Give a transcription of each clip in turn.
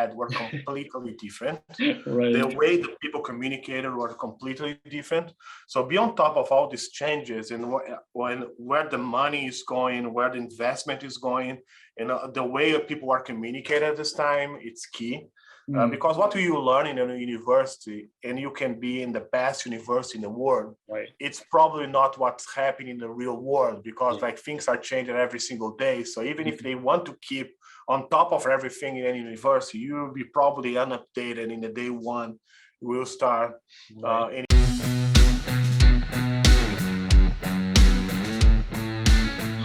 had were completely different. Right. The way that people communicated were completely different. So be on top of all these changes and where the money is going, where the investment is going, and the way people are communicating at this time, it's key. Because what you learn in a university, and you can be in the best university in the world, Right. it's probably not what's happening in the real world, because like things are changing every single day. So even if they want to keep on top of everything in any university, you will be probably unupdated in the day one. We'll start Right.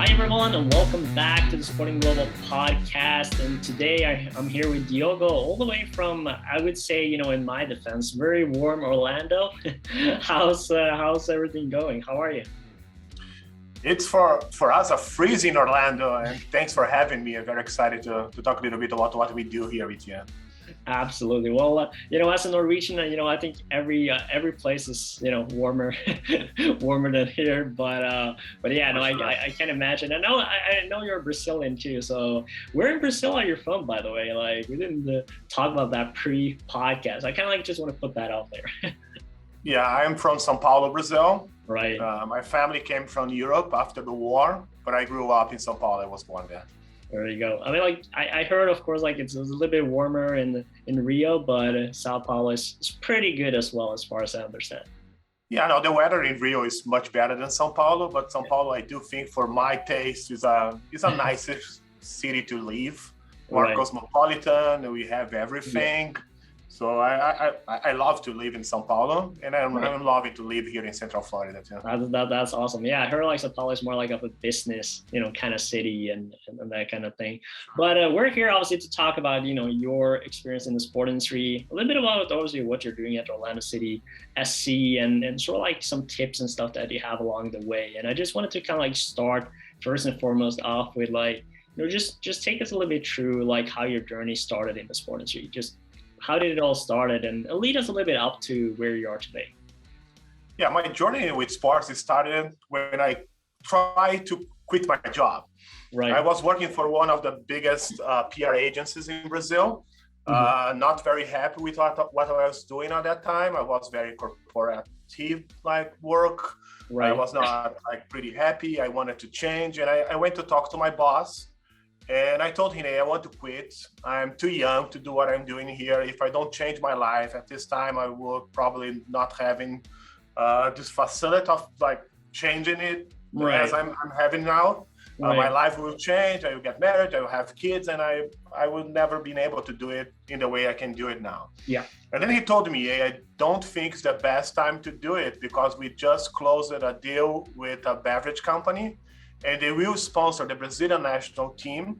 Hi everyone, and welcome back to the Sporting Global podcast. And today I'm here with Diogo, all the way from, I would say, in my defense, very warm Orlando. How's everything going? How are you? It's for us a freezing Orlando, and thanks for having me. I'm very excited to talk a little bit about what we do here with you. Absolutely. Well, as a Norwegian, I think every place is, warmer, warmer than here. But yeah, no, I can't imagine. I know you're Brazilian too. So where in Brazil are you from, by the way? Like, we didn't talk about that pre-podcast. I kind of just want to put that out there. Yeah, I'm from São Paulo, Brazil. Right. My family came from Europe after the war, but I grew up in São Paulo. I was born there. There you go. I mean, I heard, of course, it's a little bit warmer in Rio, but Sao Paulo is pretty good as well, as far as I understand. Yeah, no, the weather in Rio is much better than São Paulo, but São Paulo, I do think, for my taste, is a nicer city to live. More cosmopolitan. We have everything. Yeah. So I love to live in São Paulo, and I'm loving to live here in Central Florida too. That's awesome. Yeah, I heard São Paulo is more like of a business, kind of city and that kind of thing. But we're here obviously to talk about, your experience in the sport industry, a little bit about obviously what you're doing at Orlando City SC, and sort of like some tips and stuff that you have along the way. And I just wanted to kind of start first and foremost off with just take us a little bit through how your journey started in the sport industry. Just how did it all started, and lead us a little bit up to where you are today? Yeah, my journey with sports started when I tried to quit my job. Right. I was working for one of the biggest PR agencies in Brazil. Not very happy with what I was doing at that time. I was very corporative work. Right. I was not pretty happy. I wanted to change, and I went to talk to my boss. And I told him, hey, I want to quit. I'm too young to do what I'm doing here. If I don't change my life at this time, I would probably not having this facility of changing it as I'm having now. My life will change. I will get married. I will have kids, and I would never been able to do it in the way I can do it now. Yeah. And then he told me, hey, I don't think it's the best time to do it because we just closed a deal with a beverage company, and they will sponsor the Brazilian national team.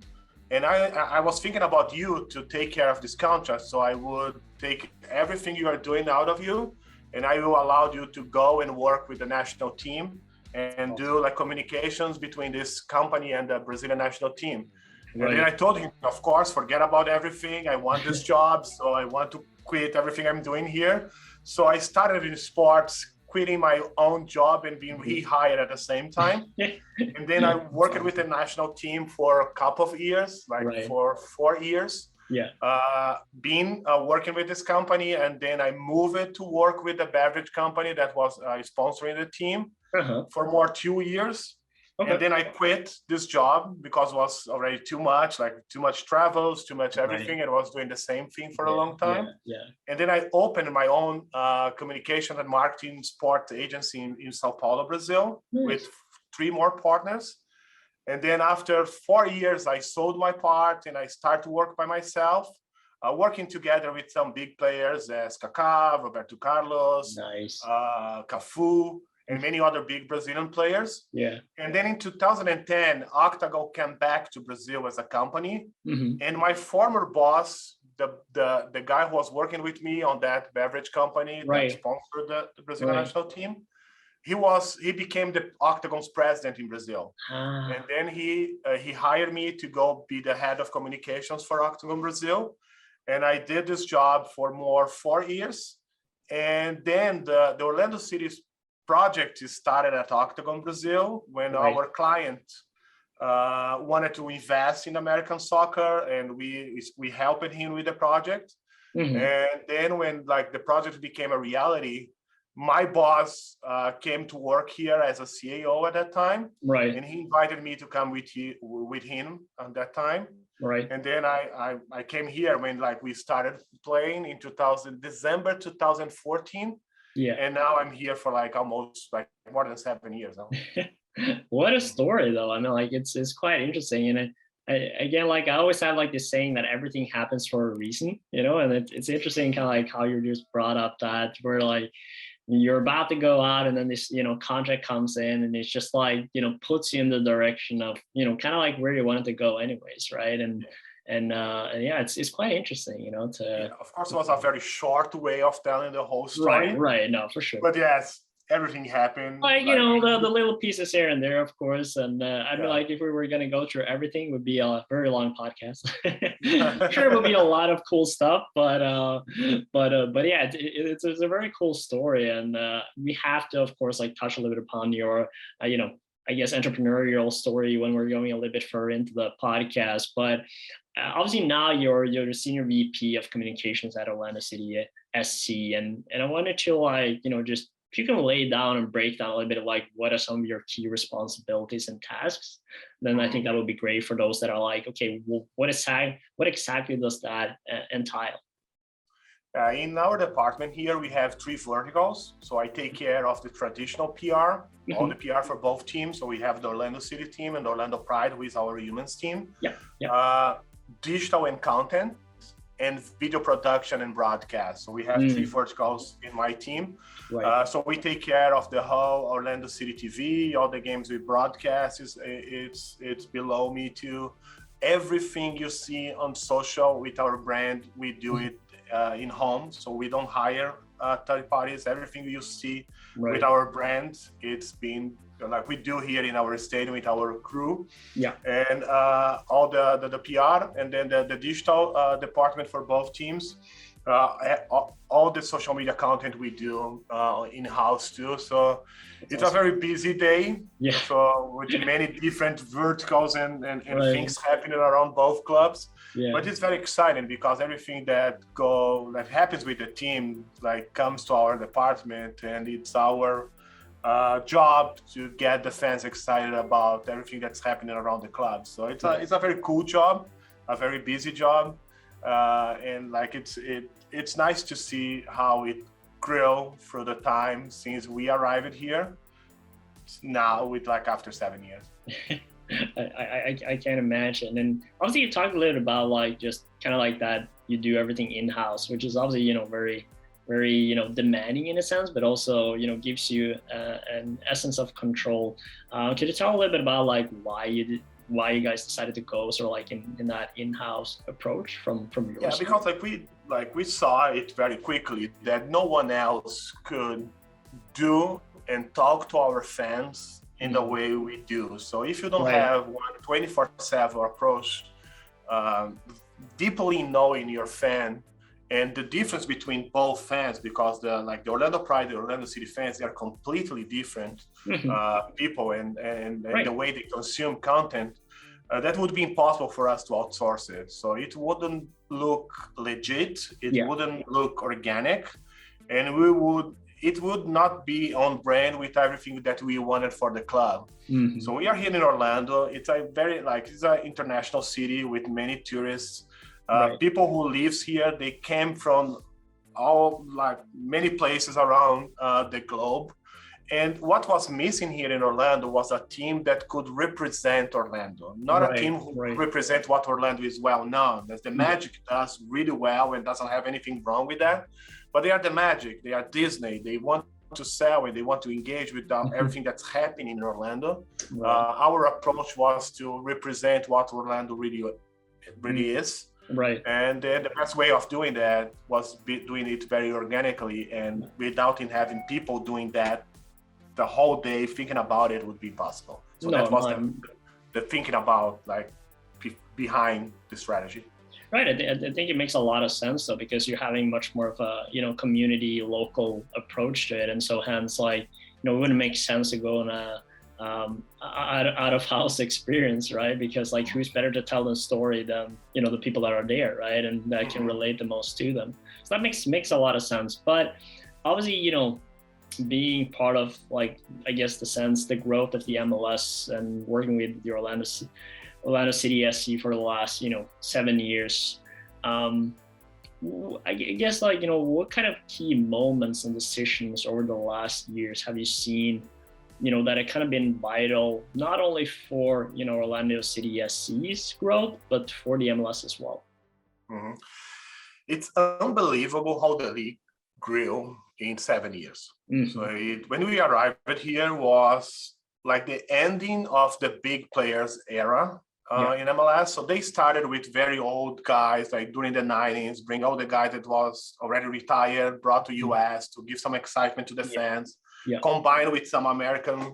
And I was thinking about you to take care of this contract. So I would take everything you are doing out of you, and I will allow you to go and work with the national team and do communications between this company and the Brazilian national team. Right. And then I told him, of course, forget about everything. I want this job. So I want to quit everything I'm doing here. So I started in sports, quitting my own job and being rehired at the same time. And then I worked with the national team for a couple of years, for 4 years. Yeah. Working with this company, and then I moved to work with the beverage company that was sponsoring the team for more 2 years. Okay. And then I quit this job because it was already too much, too much travels, too much everything. And I was doing the same thing for a long time. Yeah. And then I opened my own communication and marketing sports agency in Sao Paulo, Brazil, with 3 more partners. And then after 4 years, I sold my part and I started to work by myself, working together with some big players as Kaká, Roberto Carlos, Cafu, and many other big Brazilian players. Yeah. And then in 2010, Octagon came back to Brazil as a company. And my former boss, the guy who was working with me on that beverage company that sponsored the Brazilian national team, he became the Octagon's president in Brazil. And then he hired me to go be the head of communications for Octagon Brazil. And I did this job for 4 years. And then the Orlando City's project started at Octagon Brazil when our client wanted to invest in American soccer, and we helped him with the project. Mm-hmm. And then when like the project became a reality, my boss came to work here as a CAO at that time, Right. and he invited me to come with him at that time. Right. And then I came here when like we started playing in December 2014. Yeah. And now I'm here for like almost like more than 7 years now. What a story, though. I mean, like it's quite interesting, and again, like I always have like this saying that everything happens for a reason, and it's interesting, kind of like how you're just brought up that where like you're about to go out and then this contract comes in and it's just like puts you in the direction of kind of like where you wanted to go anyways, right? And yeah, it's quite interesting, to yeah, of course it was a very short way of telling the whole story, right, no, for sure, but yes, everything happened, like the little pieces here and there, of course. And I mean, like if we were going to go through everything, it would be a very long podcast. Sure, it would be a lot of cool stuff, but yeah, it's a very cool story, and we have to, of course, like touch a little bit upon your I guess entrepreneurial story when we're going a little bit further into the podcast. But obviously now you're the senior VP of communications at Orlando City SC, and I wanted to like just if you can lay down and break down a little bit of like what are some of your key responsibilities and tasks, then I think that would be great for those that are like, okay, well, what exactly does that entail? In our department here, we have 3 verticals. So I take care of the traditional PR, all the PR for both teams. So we have the Orlando City team and the Orlando Pride, who is our women's team. Yeah. Digital and content, and video production and broadcast. So we have 3 verticals in my team. Right. So we take care of the whole Orlando City TV, all the games we broadcast. It's below me too. Everything you see on social with our brand, we do it in home. So we don't hire third parties. Everything you see with our brand, it's been like we do here in our stadium with our crew. Yeah. And all the PR, and then the digital department for both teams. All the social media content we do in-house too. So it's awesome. A very busy day. Yeah. So with many different verticals and things happening around both clubs. Yeah. But it's very exciting because everything that happens with the team like comes to our department, and it's our job to get the fans excited about everything that's happening around the club. So it's a very cool job, a very busy job, and like it's nice to see how it grew through the time since we arrived here. Now with like after 7 years. I can't imagine. And obviously you talked a little about like just kind of like that you do everything in-house, which is obviously very demanding in a sense, but also gives you an essence of control. Could you tell a little bit about like why you guys decided to go sort of like in that in-house approach from your side? Because we saw it very quickly that no one else could do and talk to our fans in the way we do. So if you don't have one 24/7 approach, deeply knowing your fan and the difference between both fans, because the Orlando Pride, the Orlando City fans, they are completely different people, and the way they consume content, that would be impossible for us to outsource it. So it wouldn't look legit, it wouldn't look organic, and it would not be on brand with everything that we wanted for the club. Mm-hmm. So we are here in Orlando. It's it's an international city with many tourists. People who lives here, they came from many places around the globe. And what was missing here in Orlando was a team that could represent Orlando, not a team who represent what Orlando is well known. As the Magic does really well and doesn't have anything wrong with that. But they are the Magic, they are Disney. They want to sell and they want to engage with everything that's happening in Orlando. Our approach was to represent what Orlando really is. Right. And then the best way of doing that was doing it very organically, and without having people doing that the whole day thinking about it would be possible. So that was the thinking about behind the strategy. Right. I think it makes a lot of sense though, because you're having much more of a community local approach to it, and so hence it wouldn't make sense to go on out of house experience, right? Because like who's better to tell the story than the people that are there, right? And that can relate the most to them. So that makes a lot of sense. But obviously, being part of, like, I guess the growth of the MLS and working with the Orlando City SC for the last 7 years. I guess, like, what kind of key moments and decisions over the last years have you seen, that have kind of been vital, not only for, Orlando City SC's growth, but for the MLS as well? Mm-hmm. It's unbelievable how the league grew in 7 years. Mm-hmm. So when we arrived here was like the ending of the big players era. In MLS. So they started with very old guys, like during the 90s, bring all the guys that was already retired, brought to US to give some excitement to the fans, combined with some American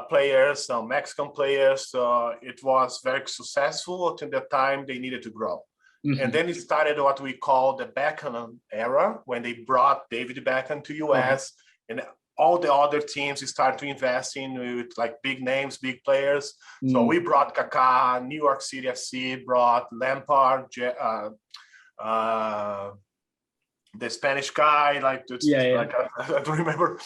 players, some Mexican players. So it was very successful until the time they needed to grow. Mm-hmm. And then it started what we call the Beckham era, when they brought David Beckham to US, and all the other teams start to invest in with like big names, big players. So we brought Kaká, New York City FC brought Lampard, the Spanish guy, like I don't remember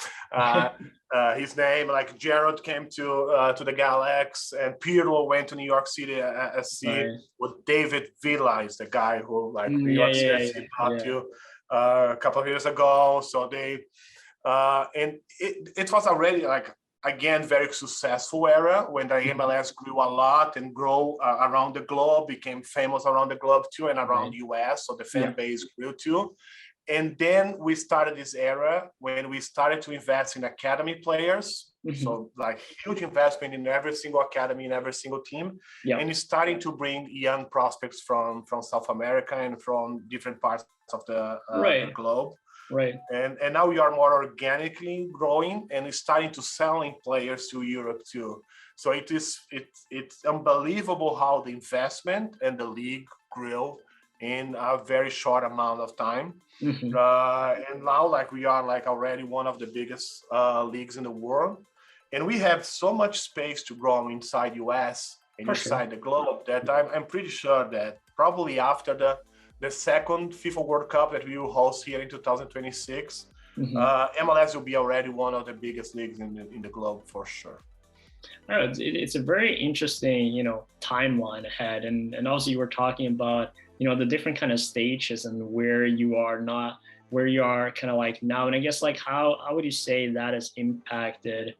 his name. Like Gerrard came to the Galaxy, and Pirlo went to New York City FC. With David Villa is the guy who New York City FC brought to a couple of years ago. So they. And it was already again very successful era when the MLS grew a lot and grow around the globe, became famous around the globe too, and around US. So the fan base grew too. And then we started this era when we started to invest in academy players. Mm-hmm. So like huge investment in every single academy, in every single team. And starting to bring young prospects from South America and from different parts of the globe. Right. And now we are more organically growing and starting to selling players to Europe too. So it's unbelievable how the investment and the league grew in a very short amount of time. Mm-hmm. And now we are already one of the biggest leagues in the world. And we have so much space to grow inside US and inside the globe that I'm pretty sure that probably after the second FIFA World Cup that we will host here in 2026, MLS will be already one of the biggest leagues in the globe for sure. It's a very interesting, timeline ahead, and also you were talking about, the different kind of stages and where you are kind of like now, and I guess how would you say that has impacted,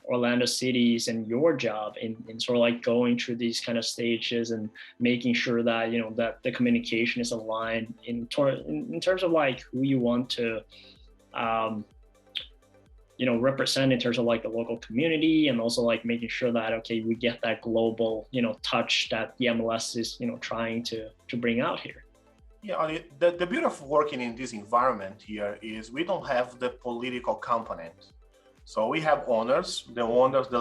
Orlando City's and your job in sort of going through these kind of stages and making sure that that the communication is aligned in terms of who you want to represent in terms of the local community, and also making sure that we get that global touch that the MLS is trying to bring out here. Yeah, the beauty of working in this environment here is we don't have the political component. So we have owners. The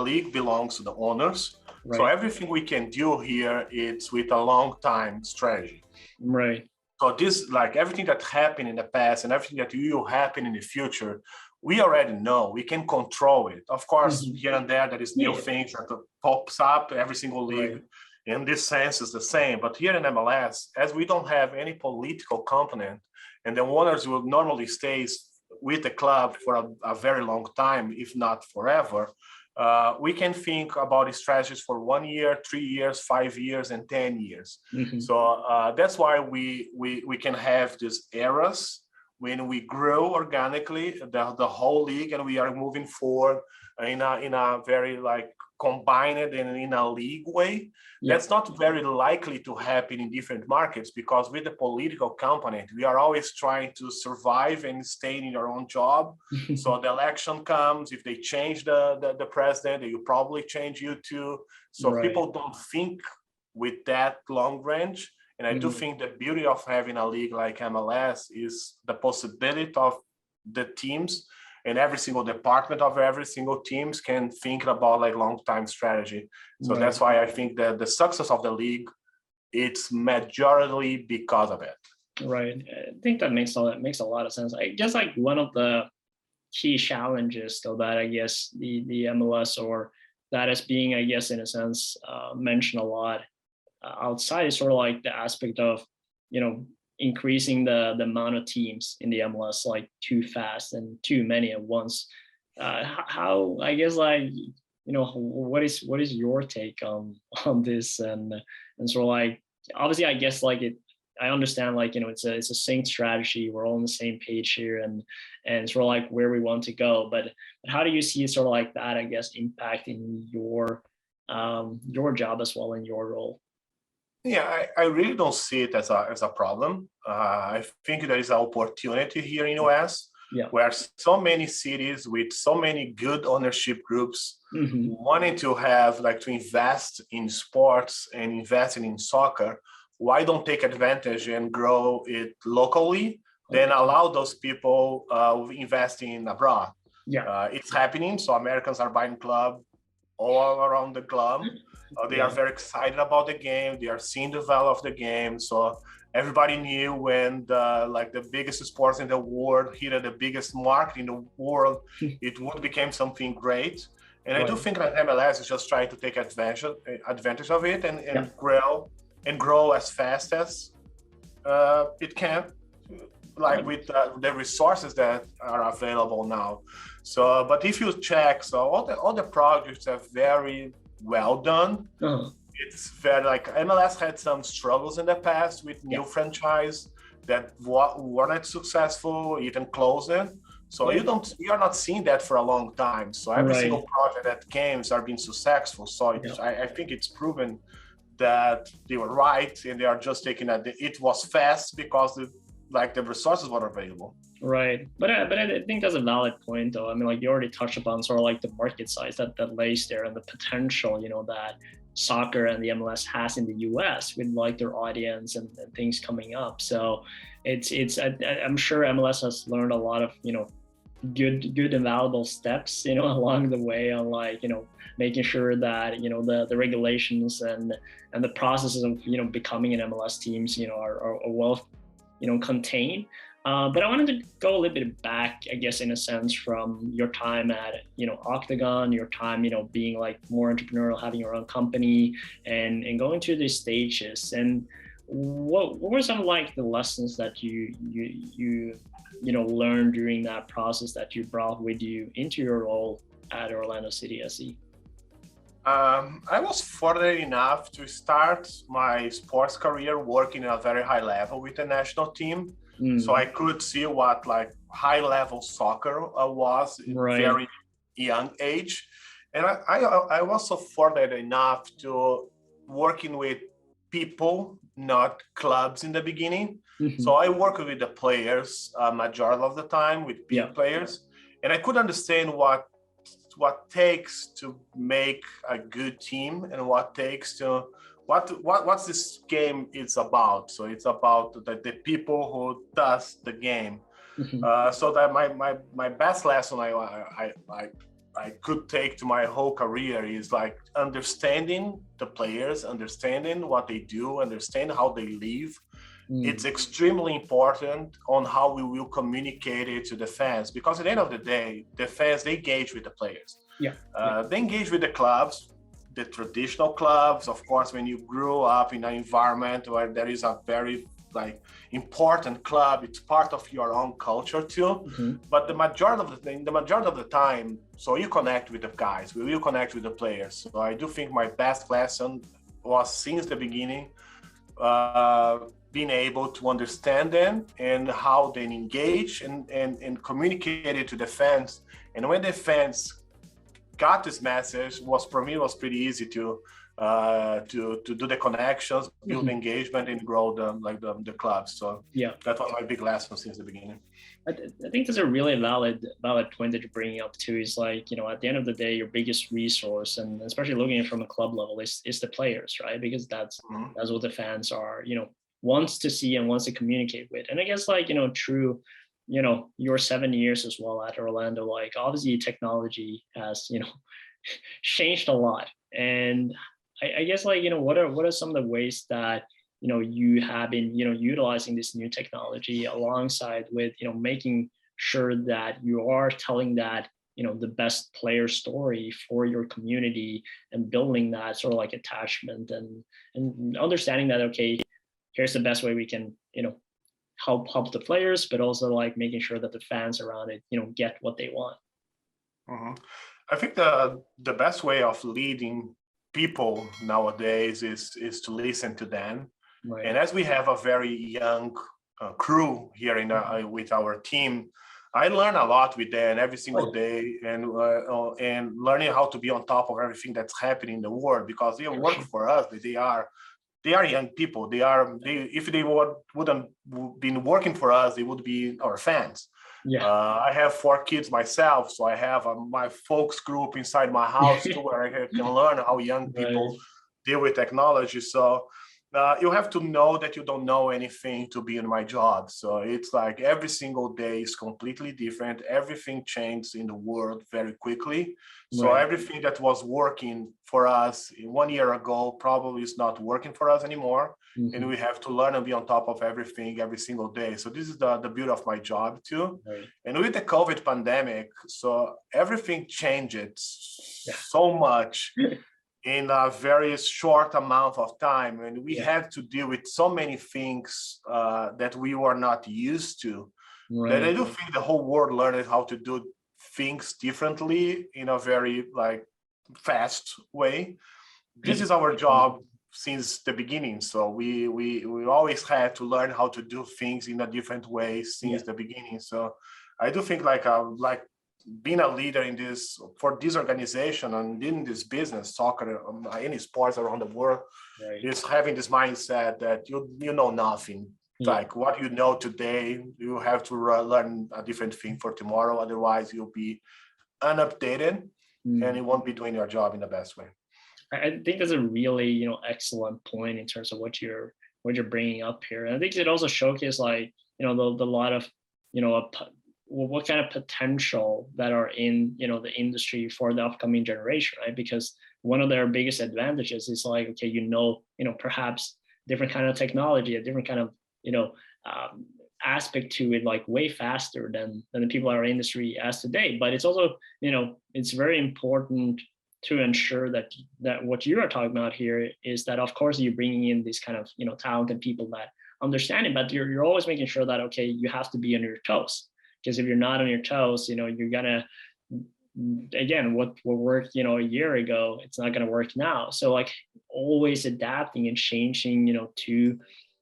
league belongs to the owners. Right. So everything we can do here, it's with a long time strategy. Right. So this, everything that happened in the past and everything that will happen in the future, we already know. We can control it. Of course, here and there is new things that pops up. Every single league, in this sense, is the same. But here in MLS, as we don't have any political component, and the owners will normally stay with the club for a very long time, if not forever, we can think about the strategies for 1 year, 3 years, 5 years, and 10 years. Mm-hmm. So that's why we can have these eras when we grow organically, the whole league, and we are moving forward in a very combined and in a league way. That's not very likely to happen in different markets, because with the political component, we are always trying to survive and stay in your own job. So the election comes, if they change the president, they will probably change you too. So people don't think with that long range. And I do think the beauty of having a league like MLS is the possibility of the teams and every single department of every single teams can think about long-time strategy. So that's why I think that the success of the league, it's majorly because of it. Right. I think that makes a lot of sense. I guess one of the key challenges though that I guess the MLS or that is being, I guess, in a sense, mentioned a lot outside is sort of like the aspect of, you know, increasing the amount of teams in the MLS like too fast and too many at once. How I guess like, you know, what is your take on this and sort of like obviously I guess like it I understand like, you know, it's a synced strategy, we're all on the same page here and sort of like where we want to go, but how do you see sort of like that, I guess, impacting your job as well in your role? Yeah, I really don't see it as a problem. I think there is an opportunity here in US Yeah. where so many cities with so many good ownership groups Hmm. wanting to have like to invest in sports and investing in soccer. Why don't take advantage and grow it locally? Then allow those people investing abroad. Yeah. It's happening. So Americans are buying club all around the globe. They are very excited about the game. They are seeing the value of the game. So everybody knew when the biggest sports in the world hit the biggest market in the world, it would become something great. And I do think that MLS is just trying to take advantage of it and grow as fast as it can, like with the resources that are available now. So, but if you check, so all the projects are very well done. Uh-huh. It's very like MLS had some struggles in the past with new franchise that weren't successful, even closing. So you're not seeing that for a long time. So every single project that games are being successful. So I think it's proven that they were right, and they are just taking that it was fast because the resources were available. Right, but I think that's a valid point, though. I mean, like you already touched upon sort of like the market size that lays there and the potential, you know, that soccer and the MLS has in the US with like their audience and things coming up. So I'm sure MLS has learned a lot of, you know, good and valuable steps, you know, along the way on like, you know, making sure that, you know, the regulations and the processes of, you know, becoming an MLS teams, you know, are well, you know, contained. But I wanted to go a little bit back, I guess, in a sense, from your time at, you know, Octagon, your time, you know, being like more entrepreneurial, having your own company and going through these stages. And what were some of like the lessons that you know, learned during that process that you brought with you into your role at Orlando City SC? I was fortunate enough to start my sports career working at a very high level with the national team. So I could see what like high level soccer was at very young age. And I was so fortunate enough to working with people, not clubs in the beginning. So I worked with the players majority of the time with big players. And I could understand what takes to make a good team and what takes to what's this game is about. So it's about the people who does the game. So that my best lesson I could take to my whole career is like understanding the players, understanding what they do, understand how they live. It's extremely important on how we will communicate it to the fans, because at the end of the day, the fans, they engage with the players. They engage with the clubs, the traditional clubs. Of course, when you grew up in an environment where there is a very like important club, it's part of your own culture too. But the majority of the time, so you connect with the guys, we will connect with the players. So I do think my best lesson was since the beginning, being able to understand them and how they engage and communicate it to the fans. And when the fans got this message, for me was pretty easy to do the connections, build engagement, and grow the clubs. So that was my big lesson since the beginning. I think that's a really valid point that you're bringing up too. Is like, you know, at the end of the day, your biggest resource, and especially looking at it from a club level, is the players, right? Because that's what the fans are, you know, wants to see and wants to communicate with. And I guess like, you know, true, you know, your 7 years as well at Orlando, like obviously technology has, you know, changed a lot. And I guess like, you know, what are some of the ways that, you know, you have been, you know, utilizing this new technology alongside with, you know, making sure that you are telling that, the best player story for your community, and building that sort of like attachment, and understanding that, okay, here's the best way we can, help the players, but also like making sure that the fans around it, get what they want. Mhm. I think the best way of leading people nowadays is to listen to them. Right. And as we have a very young crew here with our team, I learn a lot with them every single day, and learning how to be on top of everything that's happening in the world, because they work for us. They are young people. If they wouldn't been working for us, they would be our fans. Yeah. I have 4 kids myself, so I have my folks group inside my house too, where I can learn how young people deal with technology. So you have to know that you don't know anything to be in my job. So it's like every single day is completely different. Everything changes in the world very quickly. So everything that was working for us 1 year ago probably is not working for us anymore. Mm-hmm. And we have to learn and be on top of everything every single day. So this is the beauty of my job too. Right. And with the COVID pandemic, so everything changed so much in a very short amount of time. And we had to deal with so many things that we were not used to. Right. That I do think the whole world learned how to do things differently in a very fast way. This is our job since the beginning. So we always had to learn how to do things in a different way since the beginning. So I do think being a leader for this organization and in this business, soccer, any sports around the world, is having this mindset that you know nothing. Like what you know today, you have to learn a different thing for tomorrow. Otherwise, you'll be unupdated and you won't be doing your job in the best way. I think that's a really, excellent point in terms of what you're bringing up here. And I think it also showcases the lot of, what kind of potential that are in, the industry for the upcoming generation, right? Because one of their biggest advantages is okay, perhaps different kind of technology, a different kind of, aspect to it, way faster than the people in our industry as today. But it's also, it's very important to ensure that what you are talking about here is that, of course, you're bringing in these kind of, talented people that understand it, but you're always making sure that, okay, you have to be on your toes. Because if you're not on your toes, you're gonna, again, what worked, a year ago, it's not gonna work now. So always adapting and changing, to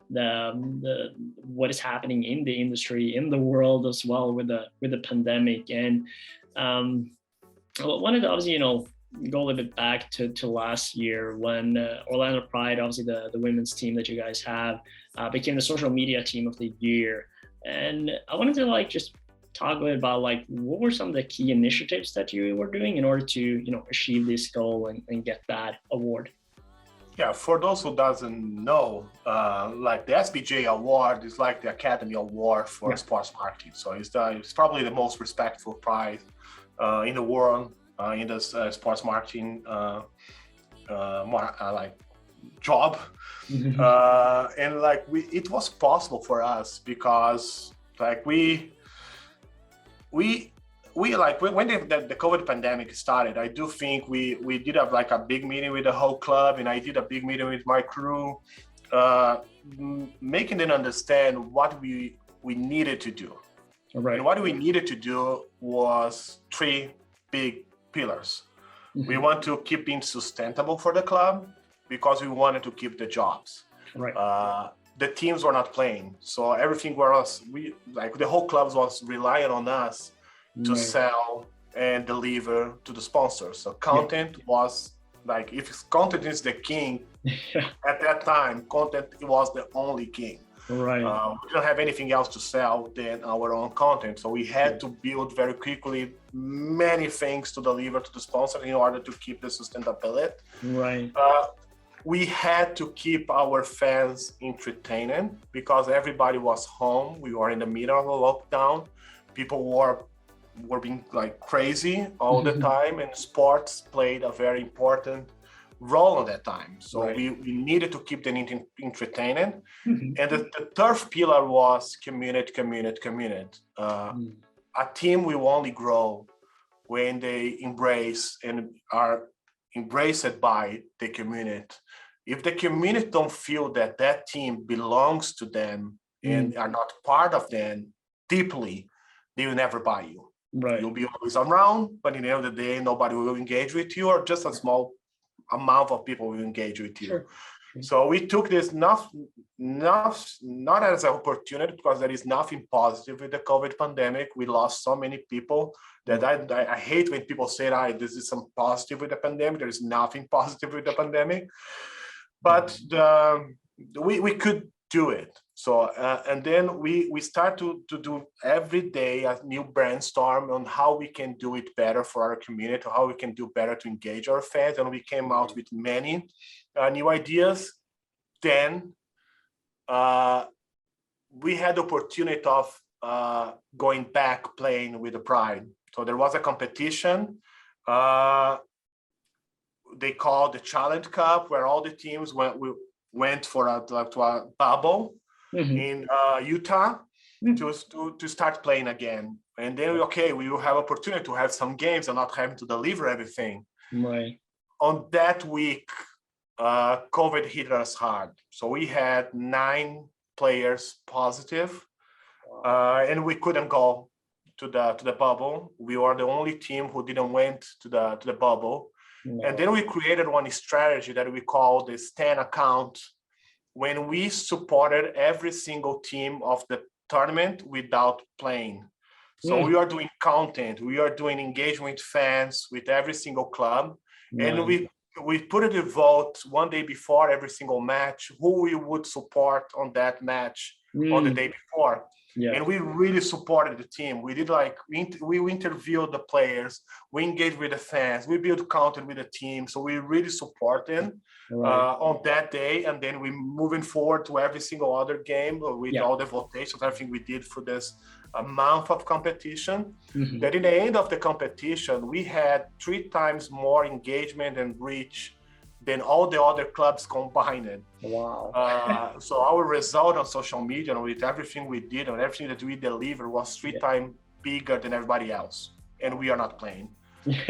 the what is happening in the industry, in the world as well with the pandemic. And I wanted to obviously, go a little bit back to last year when Orlando Pride, obviously the women's team that you guys have, became the social media team of the year. And I wanted to just talk a bit about what were some of the key initiatives that you were doing in order to achieve this goal and get that award. Yeah, for those who doesn't know, the SBJ award is like the Academy Award for sports marketing. So it's probably the most respectful prize in the world in the sports marketing job. And it was possible for us because we when the COVID pandemic started, I do think we did have a big meeting with the whole club, and I did a big meeting with my crew, making them understand what we needed to do. Right. And what we needed to do was 3 big pillars. Mm-hmm. We want to keep being sustainable for the club because we wanted to keep the jobs. Right. The teams were not playing, so everything was the whole club was relying on us to sell and deliver to the sponsors. So content was if content is the king, at that time, content was the only king. Right. We didn't have anything else to sell than our own content. So we had to build very quickly many things to deliver to the sponsor in order to keep the sustainability. Right. We had to keep our fans entertained because everybody was home. We were in the middle of a lockdown. People were being crazy all the time, and sports played a very important role at that time. So we needed to keep them entertained. And the third pillar was community. a team will only grow when they embrace and are embraced by the community. If the community don't feel that that team belongs to them and are not part of them deeply, they will never buy you. Right. You'll be always around, but in the end of the day, nobody will engage with you, or just a small amount of people will engage with you. Sure. So we took this not as an opportunity, because there is nothing positive with the COVID pandemic. We lost so many people that I hate when people say, this is some positive with the pandemic. There is nothing positive with the pandemic. But we could do it. So, and then we start to do every day a new brainstorm on how we can do it better for our community, how we can do better to engage our fans. And we came out with many new ideas. Then we had the opportunity of going back playing with the Pride. So there was a competition. They called the Challenge Cup, where all the teams went for to a bubble in Utah to start playing again. And then we will have opportunity to have some games and not having to deliver everything. Right. On that week, COVID hit us hard. So we had 9 players positive, and we couldn't go to the bubble. We were the only team who didn't went to the bubble. No. And then we created one strategy that we call the Stan account, when we supported every single team of the tournament without playing. So we are doing content, we are doing engagement with fans, with every single club. And we put a vote one day before every single match, who we would support on that match on the day before. Yeah. And we really supported the team. We did we interviewed the players, we engaged with the fans, we built content with the team. So we really supported on that day. And then we moving forward to every single other game with all the votations, everything we did for this month of competition. That in the end of the competition, we had 3 times more engagement and reach than all the other clubs combined. Wow. So our result on social media, and with everything we did and everything that we delivered, was 3 times bigger than everybody else. And we are not playing.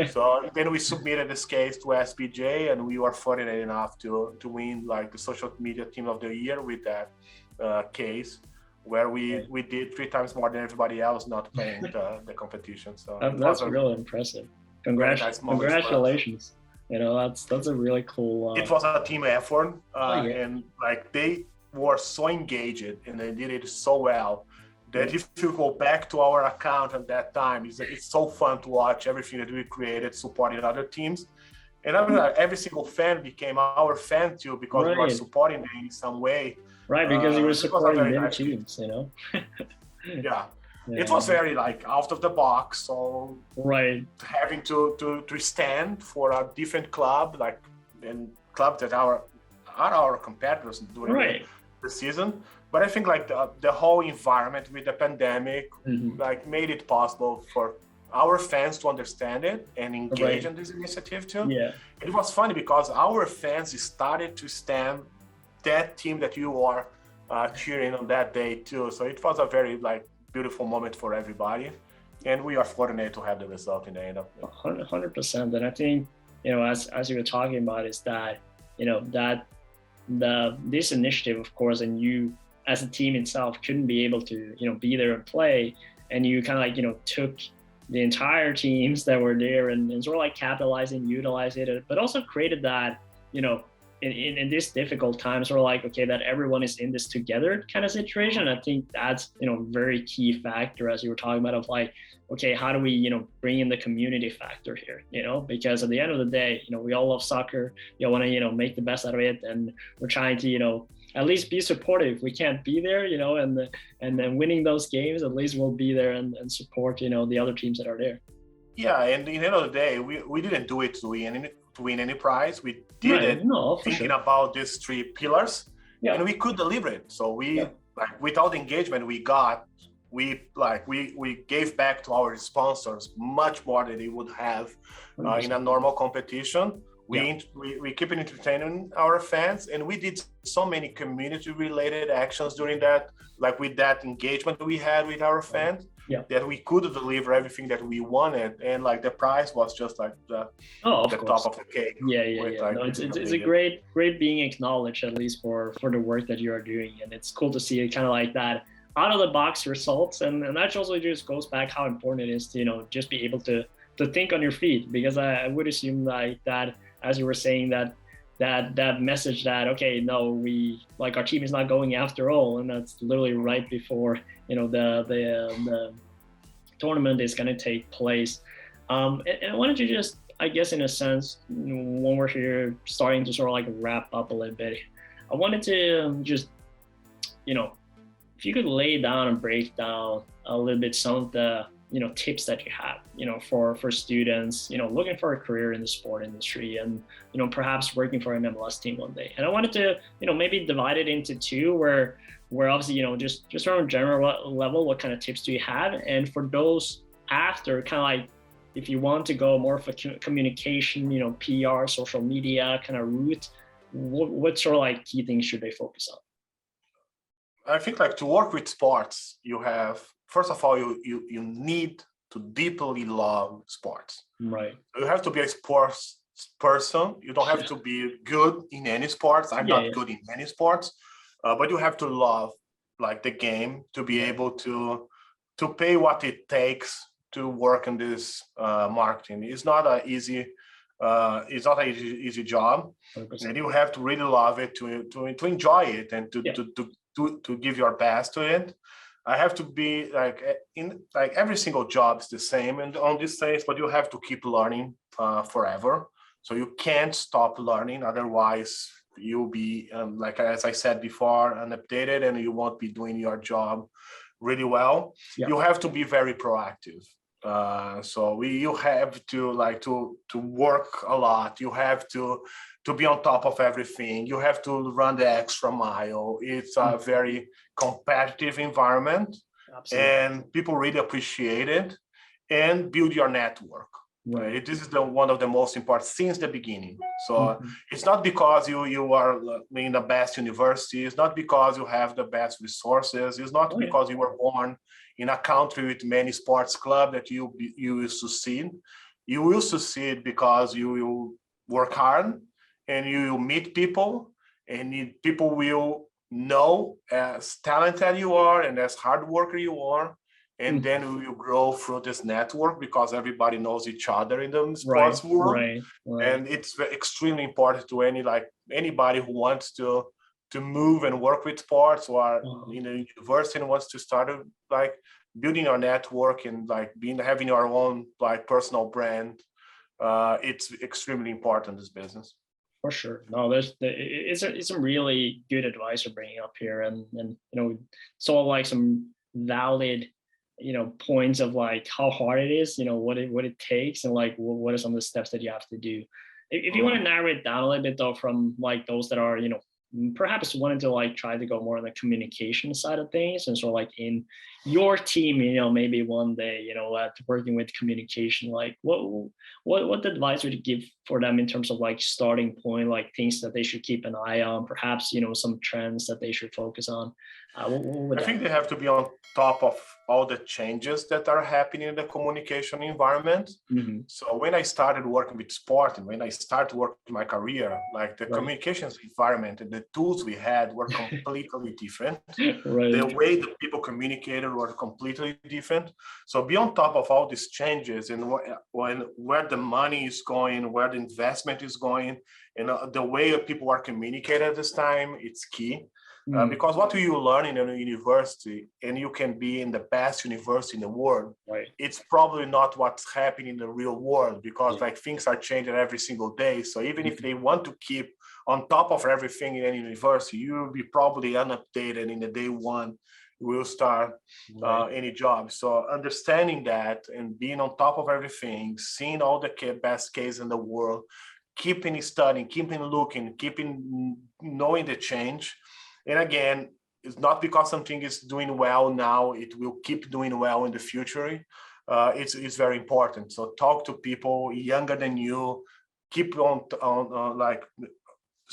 So then we submitted this case to SPJ, and we were fortunate enough to win the social media team of the year with that case, where we did 3 times more than everybody else not playing the competition. So that's really impressive. Congratulations. You know, that's a really cool. It was a team effort, and they were so engaged and they did it so well that if you go back to our account at that time, it's so fun to watch everything that we created, supporting other teams. And every single fan became our fan too, because we were supporting them in some way. Right, because you were supporting their teams, you know. Yeah. It was very out of the box, so having to stand for a different club, and clubs that are our competitors during the season. But I think the whole environment with the pandemic made it possible for our fans to understand it and engage in this initiative too. Yeah. It was funny because our fans started to stand that team that you are cheering on that day too. So it was a very beautiful moment for everybody, and we are fortunate to have the result in the end of it. 100%. And I think, as you were talking about, is that that this initiative, of course, and you as a team itself couldn't be able to be there and play, and you kind of took the entire teams that were there and sort of capitalizing, utilizing it, but also created that in this difficult time, sort of that everyone is in this together kind of situation. I think that's, very key factor, as you were talking about, of okay, how do we, bring in the community factor here, because at the end of the day, we all love soccer. You want to, make the best out of it. And we're trying to, at least be supportive. We can't be there, and then winning those games, at least we'll be there and support, the other teams that are there. Yeah. And at the end of the day, we didn't do it to win any prize. We did it thinking about these 3 pillars, and we could deliver it. So we without the engagement we got, we gave back to our sponsors much more than they would have in a normal competition. We keep entertaining our fans, and we did so many community related actions during that, with that engagement we had with our fans. Yeah. that we could deliver everything that we wanted, and like the price was just like Oh, of the top course. of the cake. Yeah, yeah, With yeah. like No, it's a million. great being acknowledged at least for the work that you are doing, and it's cool to see it kind of like that out of the box results, and that also just goes back how important it is to just be able to think on your feet, because I would assume like that, as you were saying, that message that okay, no, we like our team is not going after all, and that's literally right before the tournament is going to take place. And I wanted to just, I guess, in a sense, when we're here starting to sort of like wrap up a little bit, I wanted to just, if you could lay down and break down a little bit some of the, tips that you have, for students, looking for a career in the sport industry and, perhaps working for an MLS team one day. And I wanted to, maybe divide it into two where obviously, just from a general level, what kind of tips do you have? And for those after, kind of like, if you want to go more for communication, PR, social media kind of route, what sort of like key things should they focus on? I think like to work with sports, you have, first of all, you need to deeply love sports. Right. You have to be a sports person. You don't have to be good in any sports. I'm not good in any sports, but you have to love like the game to be able to pay what it takes to work in this marketing. It's not an easy job, 100%. And you have to really love it to enjoy it and to give your best to it. I have to be like every single job is the same and on this stage, but you have to keep learning forever. So you can't stop learning, otherwise you'll be like, as I said before, unupdated, and you won't be doing your job really well. You have to be very proactive. So you have to work a lot. You have to be on top of everything. You have to run the extra mile. It's a very competitive environment. Absolutely. And people really appreciate it, and build your network. Right. This is one of the most important since the beginning. So it's not because you are in the best university. It's not because you have the best resources. It's not because you were born in a country with many sports clubs that you will succeed. You will succeed because you will work hard and you will meet people, and people will know as talented you are and as hard worker you are. And then we will grow through this network because everybody knows each other in the sports world. Right. And it's extremely important to anybody who wants to move and work with sports, or in a university and wants to start like building your network and like having your own like personal brand. It's extremely important, this business. For sure. No, it's some really good advice you're bringing up here, and so like some valid points of like how hard it is, what it takes, and like what are some of the steps that you have to do. If you want to narrow it down a little bit though, from like those that are perhaps wanting to like try to go more on the communication side of things, and so like in your team, maybe one day, working with communication, like what advice would you give for them in terms of like starting point, like things that they should keep an eye on, perhaps some trends that they should focus on? I think they have to be on top of all the changes that are happening in the communication environment. So when I started working with sport and when I started working my career, like the communications environment and the tools we had were completely different. The way that people communicated were completely different. So be on top of all these changes and where the money is going, where the investment is going, and the way people are communicating at this time, it's key. Because what you learn in a university, and you can be in the best university in the world, it's probably not what's happening in the real world, because like things are changing every single day. So even if they want to keep on top of everything in any university, you will be probably unupdated in the day one will start any job. So understanding that and being on top of everything, seeing all the best cases in the world, keeping studying, keeping looking, keeping knowing the change. And again, it's not because something is doing well now, it will keep doing well in the future. It's very important. So talk to people younger than you, keep on like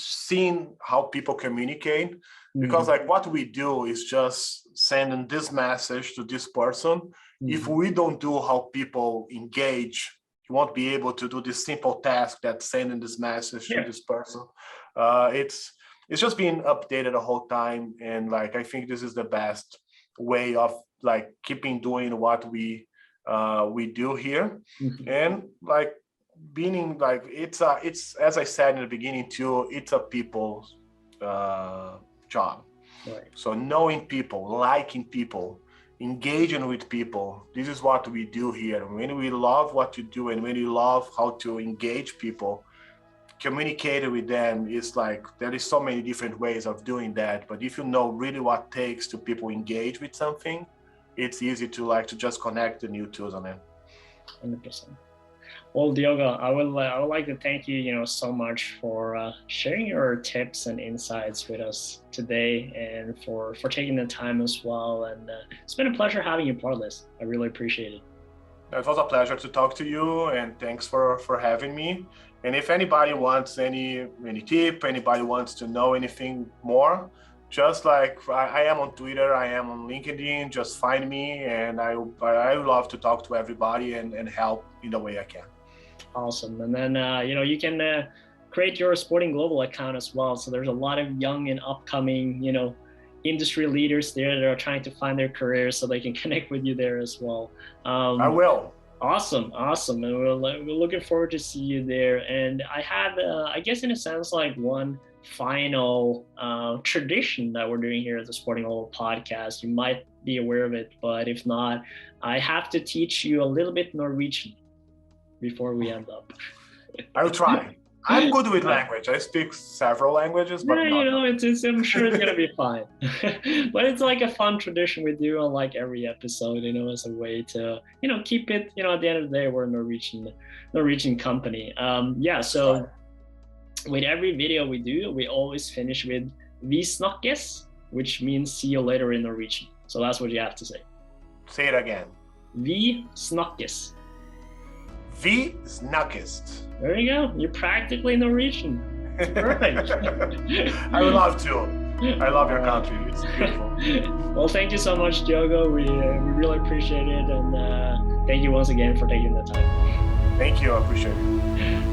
seeing how people communicate, because like what we do is just sending this message to this person. If we don't do how people engage, you won't be able to do this simple task that's sending this message to this person. It's just being updated the whole time, and like I think this is the best way of like keeping doing what we do here. And like being like it's as I said in the beginning too, it's a people's job. Right. So knowing people, liking people, engaging with people, this is what we do here. When we love what you do and when you love how to engage people, communicating with them, is like there is so many different ways of doing that. But if you know really what it takes to people engage with something, it's easy to just connect the new tools on it. 100%. Well, Diogo, I would like to thank you, so much for sharing your tips and insights with us today, and for taking the time as well. And it's been a pleasure having you part of this. I really appreciate it. It was a pleasure to talk to you, and thanks for having me. And if anybody wants any tip, anybody wants to know anything more, just like I am on Twitter, I am on LinkedIn, just find me, and I love to talk to everybody and help in the way I can. Awesome. And then, you can create your Sporting Global account as well. So there's a lot of young and upcoming, industry leaders there that are trying to find their careers, so they can connect with you there as well. I will. Awesome. And we're looking forward to see you there. And I have, I guess in a sense, like one final tradition that we're doing here at the Sporting Global podcast. You might be aware of it, but if not, I have to teach you a little bit Norwegian before we end up. I'll try. I'm good with language. I speak several languages, but I'm sure it's gonna be fine. But it's like a fun tradition we do on like every episode, as a way to, keep it, at the end of the day, we're a Norwegian company. So with every video we do, we always finish with "Vi snakkes," which means "see you later" in Norwegian. So that's what you have to say. Say it again. Vi snakkes. Vi snakkes. There you go. You're practically Norwegian. Perfect. I would love to. I love your country. It's beautiful. Well, thank you so much, Diogo. We really appreciate it. And thank you once again for taking the time. Thank you. I appreciate it.